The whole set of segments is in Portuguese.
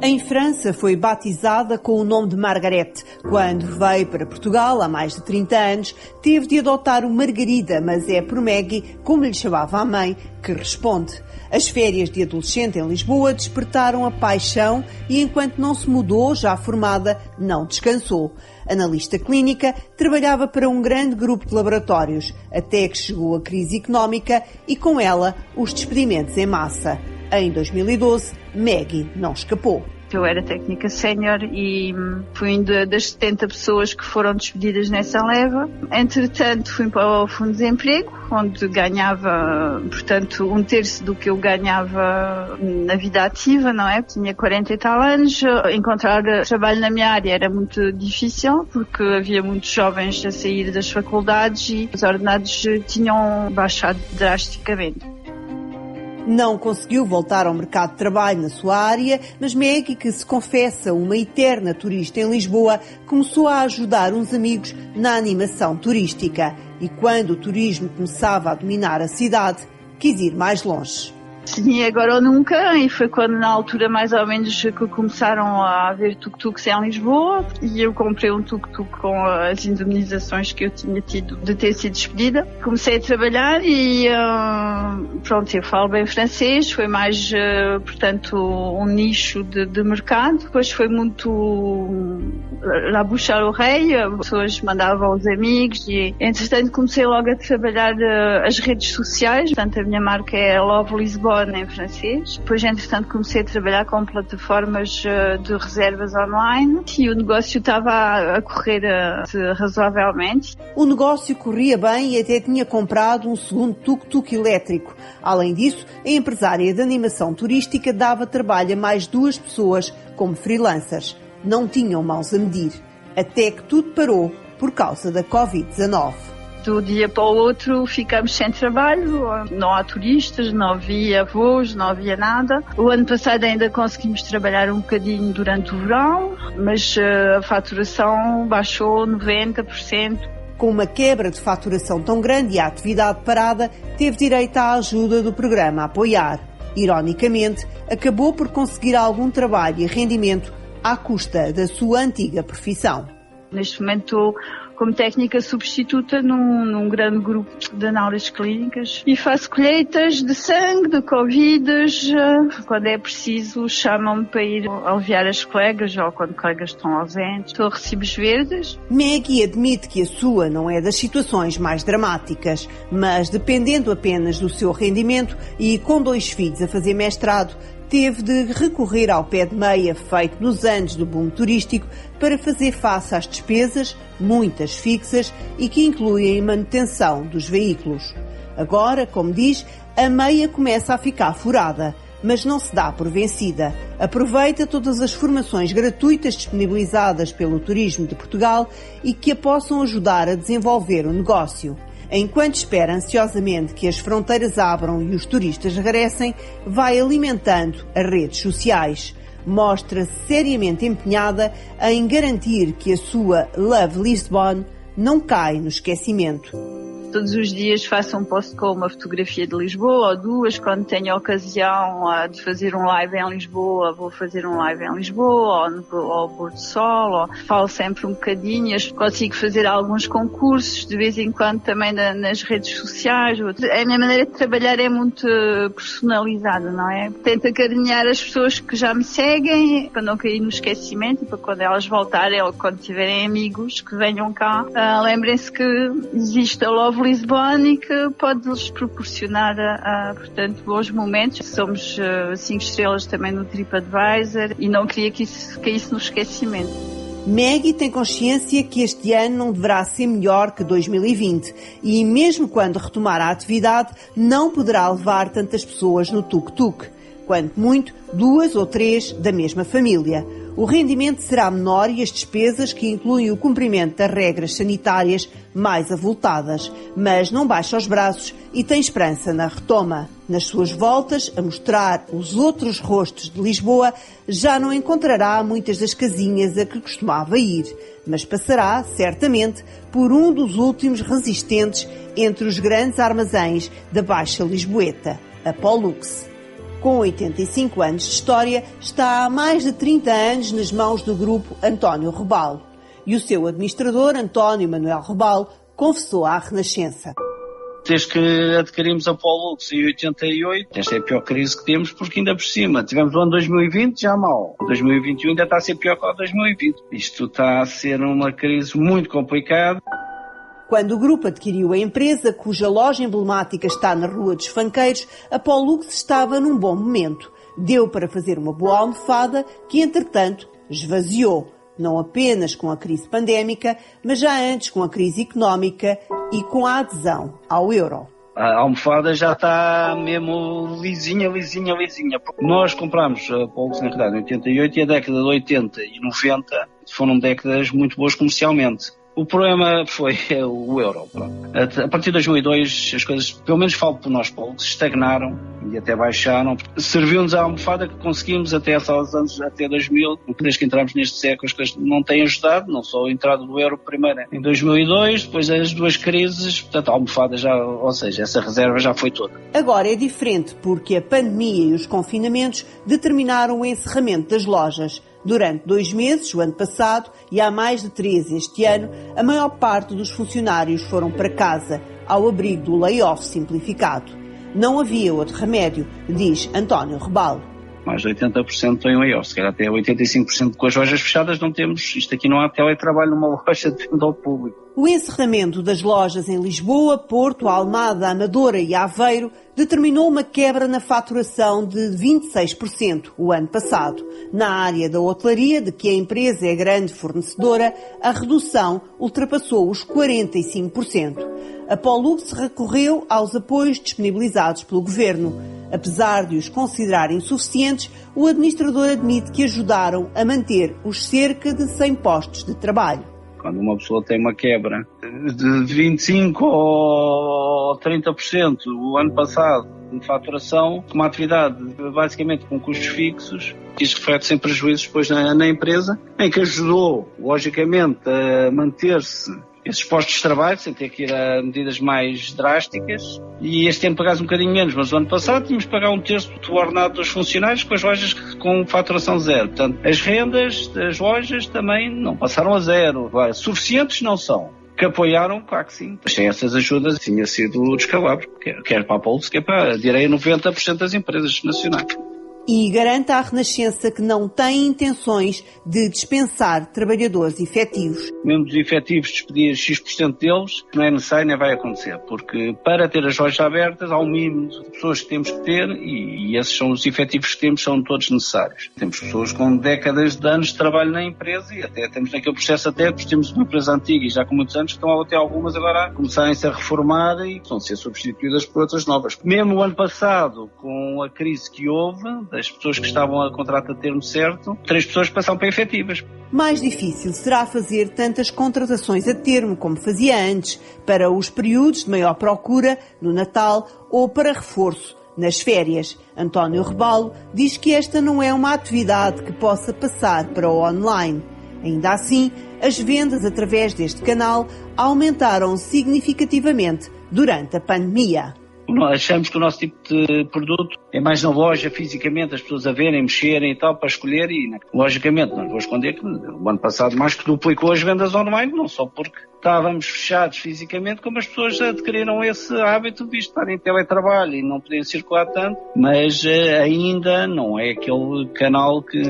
Em França foi batizada com o nome de Margarete. Quando veio para Portugal, há mais de 30 anos, teve de adotar o Margarida, mas é por Maggie, como lhe chamava a mãe, que responde. As férias de adolescente em Lisboa despertaram a paixão e, enquanto não se mudou, já formada, não descansou. Analista clínica, trabalhava para um grande grupo de laboratórios, até que chegou a crise económica e, com ela, os despedimentos em massa. Em 2012, Maggie não escapou. Eu era técnica sénior e fui uma das 70 pessoas que foram despedidas nessa leva. Entretanto, fui para o Fundo de Desemprego, onde ganhava, portanto, 1/3 do que eu ganhava na vida ativa, não é? Tinha 40 e tal anos. Encontrar trabalho na minha área era muito difícil, porque havia muitos jovens a sair das faculdades e os ordenados tinham baixado drasticamente. Não conseguiu voltar ao mercado de trabalho na sua área, mas Maggie, que se confessa uma eterna turista em Lisboa, começou a ajudar uns amigos na animação turística. E quando o turismo começava a dominar a cidade, quis ir mais longe. Sim, agora ou nunca, e foi quando na altura mais ou menos que começaram a haver tuk-tuks em Lisboa e eu comprei um tuk-tuk com as indemnizações que eu tinha tido de ter sido despedida. Comecei a trabalhar e pronto, eu falo bem francês, foi mais, portanto, um nicho de mercado. Depois foi muito la bouche à l'oreille, as pessoas mandavam aos amigos e entretanto comecei logo a trabalhar as redes sociais. Portanto, a minha marca é Love Lisbonne em francês. Depois, entretanto, comecei a trabalhar com plataformas de reservas online e o negócio estava a correr razoavelmente. O negócio corria bem e até tinha comprado um segundo tuk-tuk elétrico. Além disso, a empresária de animação turística dava trabalho a mais 2 pessoas como freelancers. Não tinham mãos a medir. Até que tudo parou por causa da Covid-19. Do dia para o outro ficamos sem trabalho, não há turistas, não havia voos, não havia nada. O ano passado ainda conseguimos trabalhar um bocadinho durante o verão, mas a faturação baixou 90%. Com uma quebra de faturação tão grande e a atividade parada, teve direito à ajuda do programa Apoiar. Ironicamente, acabou por conseguir algum trabalho e rendimento à custa da sua antiga profissão. Neste momento estou como técnica substituta num grande grupo de análises clínicas e faço colheitas de sangue, de covides. Quando é preciso, chamam-me para ir aliviar as colegas ou quando colegas estão ausentes. Estou a recibos verdes. Maggie admite que a sua não é das situações mais dramáticas, mas dependendo apenas do seu rendimento e com 2 filhos a fazer mestrado, teve de recorrer ao pé de meia feito nos anos do boom turístico para fazer face às despesas, muitas fixas, e que incluem a manutenção dos veículos. Agora, como diz, a meia começa a ficar furada, mas não se dá por vencida. Aproveita todas as formações gratuitas disponibilizadas pelo Turismo de Portugal e que a possam ajudar a desenvolver o negócio. Enquanto espera ansiosamente que as fronteiras abram e os turistas regressem, vai alimentando as redes sociais. Mostra-se seriamente empenhada em garantir que a sua Love Lisbonne não cai no esquecimento. Todos os dias faço um post com uma fotografia de Lisboa ou 2, quando tenho a ocasião de fazer um live em Lisboa, vou fazer um live em Lisboa ou ao pôr do sol, ou falo sempre um bocadinho, consigo fazer alguns concursos, de vez em quando também nas redes sociais. A minha maneira de trabalhar é muito personalizada, não é? Tento acarinhar as pessoas que já me seguem, para não cair no esquecimento e para quando elas voltarem ou quando tiverem amigos que venham cá, lembrem-se que existe a Love Lisbonne e que pode-lhes proporcionar, portanto, bons momentos. Somos 5 estrelas também no TripAdvisor e não queria que isso caísse no esquecimento. Maggie tem consciência que este ano não deverá ser melhor que 2020 e, mesmo quando retomar a atividade, não poderá levar tantas pessoas no tuk-tuk. Quanto muito, 2 ou 3 da mesma família. O rendimento será menor e as despesas, que incluem o cumprimento das regras sanitárias, mais avultadas. Mas não baixa os braços e tem esperança na retoma. Nas suas voltas a mostrar os outros rostos de Lisboa, já não encontrará muitas das casinhas a que costumava ir, mas passará, certamente, por um dos últimos resistentes entre os grandes armazéns da Baixa Lisboeta, a Pollux. Com 85 anos de história, está há mais de 30 anos nas mãos do grupo António Robalo. E o seu administrador, António Manuel Robalo, confessou à Renascença. Desde que adquirimos a Pollux em 88, esta é a pior crise que temos, porque ainda por cima tivemos o ano 2020 já mal. O 2021 ainda está a ser pior que o 2020. Isto está a ser uma crise muito complicada. Quando o grupo adquiriu a empresa, cuja loja emblemática está na Rua dos Fanqueiros, a Pollux estava num bom momento. Deu para fazer uma boa almofada que, entretanto, esvaziou. Não apenas com a crise pandémica, mas já antes com a crise económica e com a adesão ao euro. A almofada já está mesmo lisinha. Nós comprámos a Pollux, na realidade, em 88 e a década de 80 e 90 foram décadas muito boas comercialmente. O problema foi o euro. Pronto. A partir de 2002 as coisas, pelo menos falo por nós Pollux, estagnaram e até baixaram. Serviu-nos a almofada que conseguimos até aos anos, até 2000, desde que entramos neste século as coisas não têm ajudado, não só a entrada do euro primeiro em 2002, depois as duas crises, portanto a almofada já, ou seja, essa reserva já foi toda. Agora é diferente porque a pandemia e os confinamentos determinaram o encerramento das lojas. Durante 2 meses, o ano passado, e há mais de 3 este ano, a maior parte dos funcionários foram para casa, ao abrigo do layoff simplificado. Não havia outro remédio, diz António Robalo. Mais de 80% estão em layoff, se calhar até 85% com as lojas fechadas não temos, isto aqui não há teletrabalho numa loja de venda ao público. O encerramento das lojas em Lisboa, Porto, Almada, Amadora e Aveiro determinou uma quebra na faturação de 26% o ano passado. Na área da hotelaria, de que a empresa é grande fornecedora, a redução ultrapassou os 45%. A Pollux recorreu aos apoios disponibilizados pelo Governo. Apesar de os considerar insuficientes, o administrador admite que ajudaram a manter os cerca de 100 postos de trabalho. Quando uma pessoa tem uma quebra de 25% ou 30% o ano passado de faturação, uma atividade basicamente com custos fixos, isto reflete-se em prejuízos depois na empresa, em que ajudou, logicamente, a manter-se esses postos de trabalho, sem ter que ir a medidas mais drásticas, e este ano pagás um bocadinho menos, mas o ano passado tínhamos que pagar 1/3 do ordenado dos funcionários com as lojas com faturação zero. Portanto, as rendas das lojas também não passaram a zero. Agora, suficientes não são. Que apoiaram, claro que sim. Sem essas ajudas tinha sido descalabro, quer para a Pollux, quer para, direi, 90% das empresas nacionais. E garante à Renascença que não tem intenções de dispensar trabalhadores efetivos. Mesmo dos efetivos, despedir X% deles, não é necessário nem vai acontecer, porque para ter as lojas abertas há um mínimo de pessoas que temos que ter e esses são os efetivos que temos, são todos necessários. Temos pessoas com décadas de anos de trabalho na empresa e até temos naquele processo até, porque temos uma empresa antiga e já com muitos anos, que estão até algumas agora a começarem-se a reformar e estão a ser substituídas por outras novas. Mesmo o ano passado, com a crise que houve, das pessoas que estavam a contrato a termo certo, 3 pessoas passaram para efetivas. Mais difícil será fazer tantas contratações a termo como fazia antes, para os períodos de maior procura, no Natal ou para reforço nas férias. António Robalo diz que esta não é uma atividade que possa passar para o online. Ainda assim, as vendas através deste canal aumentaram significativamente durante a pandemia. Achamos que o nosso tipo de produto é mais na loja, fisicamente, as pessoas a verem, mexerem e tal, para escolher e, logicamente, não vou esconder que o ano passado mais que duplicou as vendas online, não só porque estávamos fechados fisicamente, como as pessoas adquiriram esse hábito de estar em teletrabalho e não poderem circular tanto, mas ainda não é aquele canal que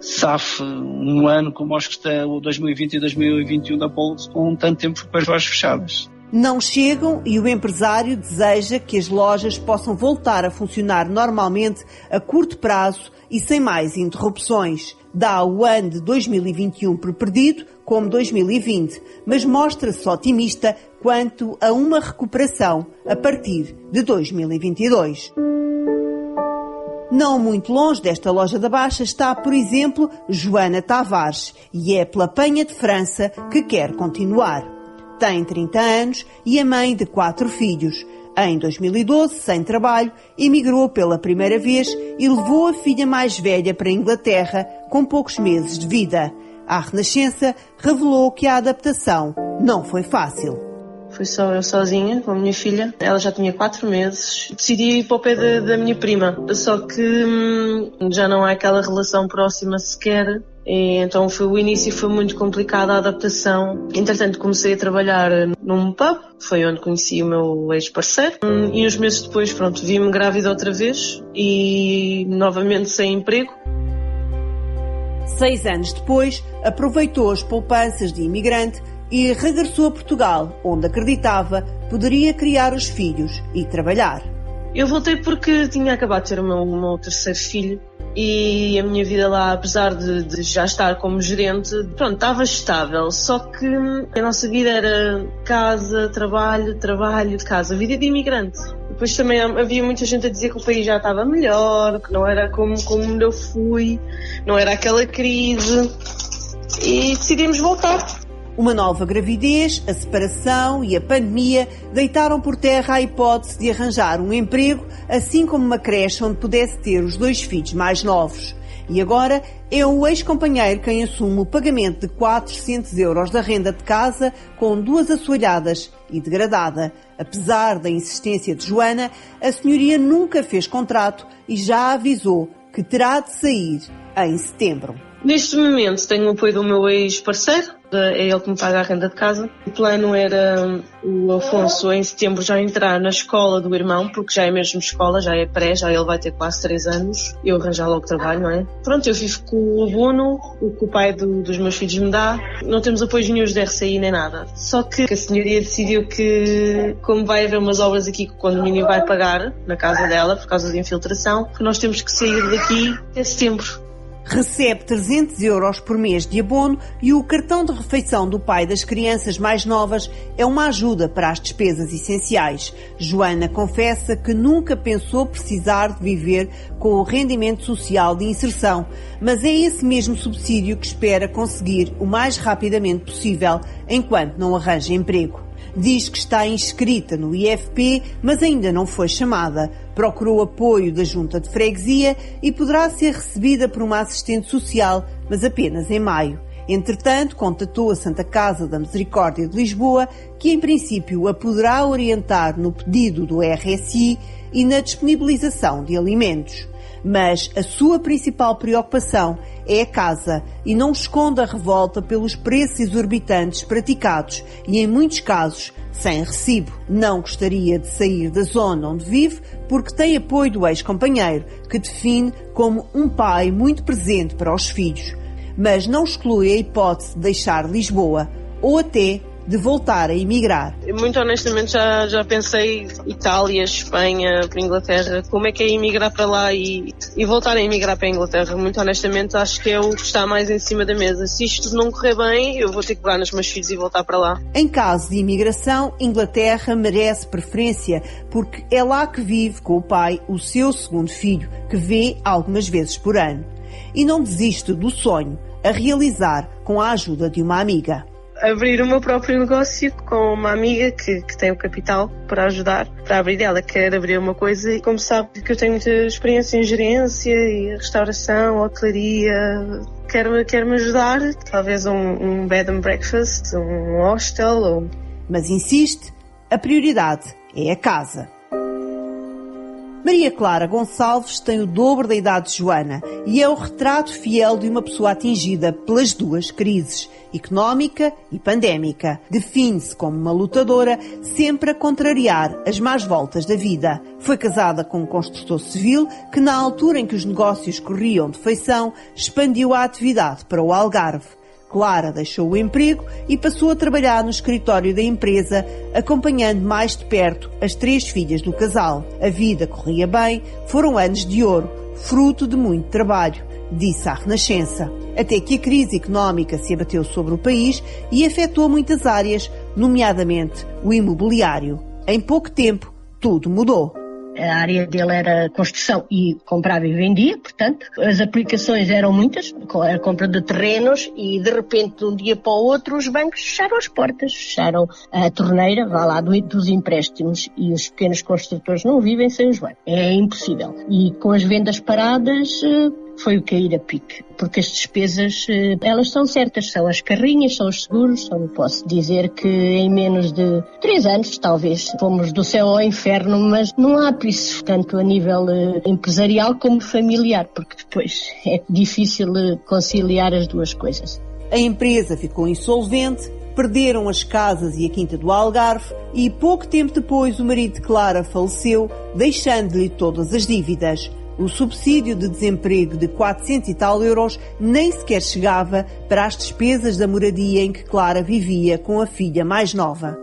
safe um ano como acho que está o 2020 e 2021 da Pollux, com tanto tempo com as lojas fechadas. Não chegam e o empresário deseja que as lojas possam voltar a funcionar normalmente a curto prazo e sem mais interrupções. Dá o ano de 2021 por perdido, como 2020, mas mostra-se otimista quanto a uma recuperação a partir de 2022. Não muito longe desta loja da Baixa está, por exemplo, Joana Tavares, e é pela Penha de França que quer continuar. Tem 30 anos e é mãe de 4 filhos. Em 2012, sem trabalho, emigrou pela primeira vez e levou a filha mais velha para a Inglaterra com poucos meses de vida. A Renascença revelou que a adaptação não foi fácil. Fui só eu sozinha com a minha filha. Ela já tinha 4 meses. Decidi ir para o pé da minha prima. Só que já não há aquela relação próxima sequer. E então o início foi muito complicado, a adaptação. Entretanto comecei a trabalhar num pub, foi onde conheci o meu ex-parceiro. E uns meses depois, vi-me grávida outra vez e novamente sem emprego. 6 anos depois, aproveitou as poupanças de imigrante e regressou a Portugal, onde acreditava poderia criar os filhos e trabalhar. Eu voltei porque tinha acabado de ter o meu terceiro filho e a minha vida lá, apesar de já estar como gerente, estava estável. Só que a nossa vida era casa, trabalho, casa, vida de imigrante. Depois também havia muita gente a dizer que o país já estava melhor, que não era como eu fui, não era aquela crise e decidimos voltar. Uma nova gravidez, a separação e a pandemia deitaram por terra a hipótese de arranjar um emprego, assim como uma creche onde pudesse ter os 2 filhos mais novos. E agora é o ex-companheiro quem assume o pagamento de 400 euros da renda de casa com 2 assoalhadas e degradada. Apesar da insistência de Joana, a senhoria nunca fez contrato e já avisou que terá de sair em setembro. Neste momento tenho o apoio do meu ex-parceiro, é ele que me paga a renda de casa. O plano era o Afonso em setembro já entrar na escola do irmão, porque já é mesmo escola, já é pré, já ele vai ter quase 3 anos. Eu arranjar logo trabalho, não é? Eu vivo com o abono, o que o pai dos meus filhos me dá. Não temos apoio nenhum de RCI nem nada. Só que a senhoria decidiu que, como vai haver umas obras aqui que o condomínio vai pagar na casa dela, por causa de infiltração, que nós temos que sair daqui até setembro. Recebe 300 euros por mês de abono e o cartão de refeição do pai das crianças mais novas é uma ajuda para as despesas essenciais. Joana confessa que nunca pensou precisar de viver com o rendimento social de inserção, mas é esse mesmo subsídio que espera conseguir o mais rapidamente possível enquanto não arranja emprego. Diz que está inscrita no IFP, mas ainda não foi chamada. Procurou apoio da Junta de Freguesia e poderá ser recebida por uma assistente social, mas apenas em maio. Entretanto, contatou a Santa Casa da Misericórdia de Lisboa, que em princípio a poderá orientar no pedido do RSI e na disponibilização de alimentos. Mas a sua principal preocupação é a casa e não esconde a revolta pelos preços exorbitantes praticados e, em muitos casos, sem recibo. Não gostaria de sair da zona onde vive porque tem apoio do ex-companheiro, que define como um pai muito presente para os filhos. Mas não exclui a hipótese de deixar Lisboa ou até de voltar a emigrar. Muito honestamente já pensei Itália, Espanha, para Inglaterra, como é que é emigrar para lá e voltar a emigrar para a Inglaterra. Muito honestamente acho que é o que está mais em cima da mesa. Se isto não correr bem, eu vou ter que pegar nos meus filhos e voltar para lá. Em caso de imigração, Inglaterra merece preferência, porque é lá que vive com o pai o seu segundo filho, que vê algumas vezes por ano. E não desiste do sonho a realizar com a ajuda de uma amiga. Abrir o meu próprio negócio com uma amiga que tem o capital para ajudar, para abrir. Ela quer abrir uma coisa e, como sabe que eu tenho muita experiência em gerência e restauração, hotelaria, quer-me ajudar, talvez um bed and breakfast, um hostel. Mas insiste, a prioridade é a casa. Maria Clara Gonçalves tem o dobro da idade de Joana e é o retrato fiel de uma pessoa atingida pelas 2 crises, económica e pandémica. Define-se como uma lutadora, sempre a contrariar as más voltas da vida. Foi casada com um construtor civil que, na altura em que os negócios corriam de feição, expandiu a atividade para o Algarve. Clara deixou o emprego e passou a trabalhar no escritório da empresa, acompanhando mais de perto as 3 filhas do casal. A vida corria bem, foram anos de ouro, fruto de muito trabalho, disse à Renascença. Até que a crise económica se abateu sobre o país e afetou muitas áreas, nomeadamente o imobiliário. Em pouco tempo, tudo mudou. A área dele era construção e comprava e vendia, portanto, as aplicações eram muitas, a compra de terrenos e, de repente, de um dia para o outro, os bancos fecharam as portas, fecharam a torneira, vá lá, dos empréstimos, e os pequenos construtores não vivem sem os bancos. É impossível. E com as vendas paradas, foi o cair a pique, porque as despesas, elas são certas, são as carrinhas, são os seguros, só posso dizer que em menos de 3 anos, talvez, fomos do céu ao inferno, mas não há isso, tanto a nível empresarial como familiar, porque depois é difícil conciliar as duas coisas. A empresa ficou insolvente, perderam as casas e a quinta do Algarve e pouco tempo depois o marido de Clara faleceu, deixando-lhe todas as dívidas. O subsídio de desemprego de 400 e tal euros nem sequer chegava para as despesas da moradia em que Clara vivia com a filha mais nova.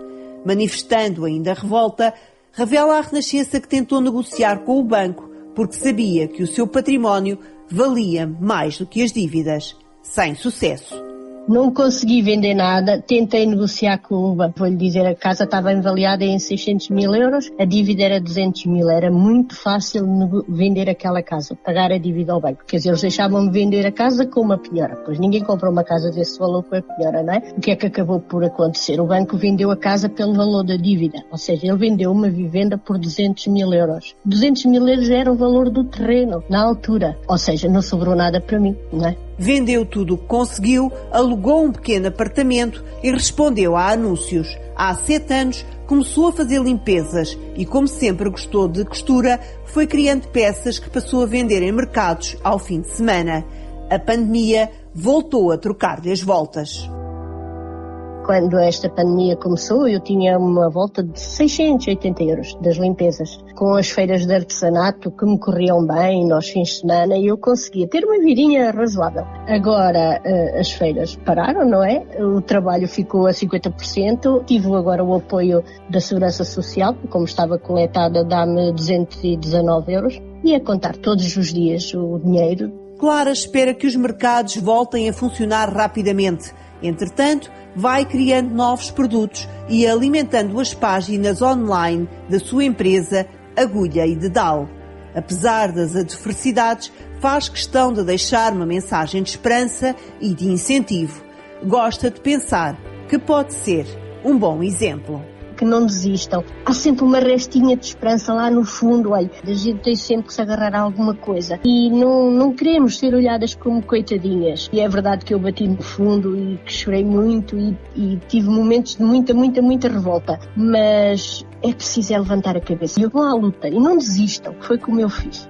Manifestando ainda a revolta, revela à Renascença que tentou negociar com o banco porque sabia que o seu património valia mais do que as dívidas. Sem sucesso. Não consegui vender nada, tentei negociar com o banco, vou-lhe dizer, a casa estava avaliada em 600 mil euros, a dívida era 200 mil, era muito fácil vender aquela casa, pagar a dívida ao banco, quer dizer, eles deixavam-me vender a casa com uma penhora, pois ninguém comprou uma casa desse valor com a penhora, não é? O que é que acabou por acontecer? O banco vendeu a casa pelo valor da dívida, ou seja, ele vendeu uma vivenda por 200 mil euros. 200 mil euros era o valor do terreno, na altura, ou seja, não sobrou nada para mim, não é? Vendeu tudo o que conseguiu, alugou um pequeno apartamento e respondeu a anúncios. Há 7 anos começou a fazer limpezas e, como sempre gostou de costura, foi criando peças que passou a vender em mercados ao fim de semana. A pandemia voltou a trocar-lhe as voltas. Quando esta pandemia começou, eu tinha uma volta de 680 euros das limpezas. Com as feiras de artesanato que me corriam bem nos fins de semana, eu conseguia ter uma vidinha razoável. Agora as feiras pararam, não é? O trabalho ficou a 50%. Tive agora o apoio da Segurança Social, como estava coletada, dá-me 219 euros. E a contar todos os dias o dinheiro. Clara espera que os mercados voltem a funcionar rapidamente. Entretanto, vai criando novos produtos e alimentando as páginas online da sua empresa Agulha e Dedal. Apesar das adversidades, faz questão de deixar uma mensagem de esperança e de incentivo. Gosta de pensar que pode ser um bom exemplo. Que não desistam. Há sempre uma restinha de esperança lá no fundo, olha, a gente tem sempre que se agarrar a alguma coisa e não queremos ser olhadas como coitadinhas. E é verdade que eu bati no fundo e que chorei muito e tive momentos de muita revolta, mas é preciso levantar a cabeça e eu vou à luta e não desistam, foi como eu fiz.